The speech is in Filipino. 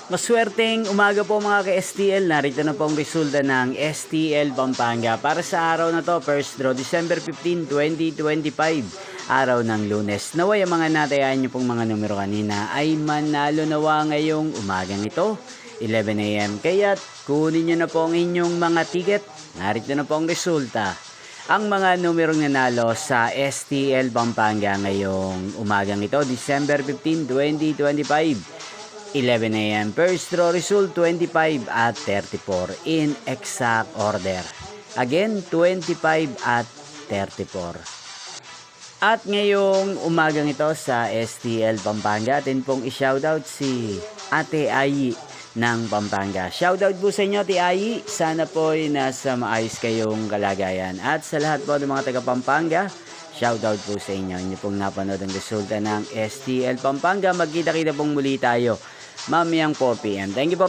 Maswerteng umaga po mga ka-STL. Narito na po ang resulta ng STL Pampanga para sa araw na to, first draw December 15, 2025, araw ng Lunes. Naway ang mga natayan nyo pong mga numero kanina ay manalo nawa ngayong umagang ito, 11 AM. Kaya't kunin nyo na po ang inyong mga ticket. Narito na po ang resulta. Ang mga numerong nanalo sa STL Pampanga ngayong umagang ito, December 15, 2025. 11 AM. First draw result 25 at 34 in exact order. Again, 25 at 34. At ngayong umagang ito sa STL Pampanga, atin pong i-shoutout si Ate Ayi ng Pampanga. Shoutout po sa inyo, Ate Ayi. Sana po ay nasa maayos kayong kalagayan. At sa lahat po ng mga taga Pampanga, shoutout po sa inyo. Inyo pong napanood ang resulta ng STL Pampanga. Magkita-kita pong muli tayo mamayang 4 PM. Thank you po.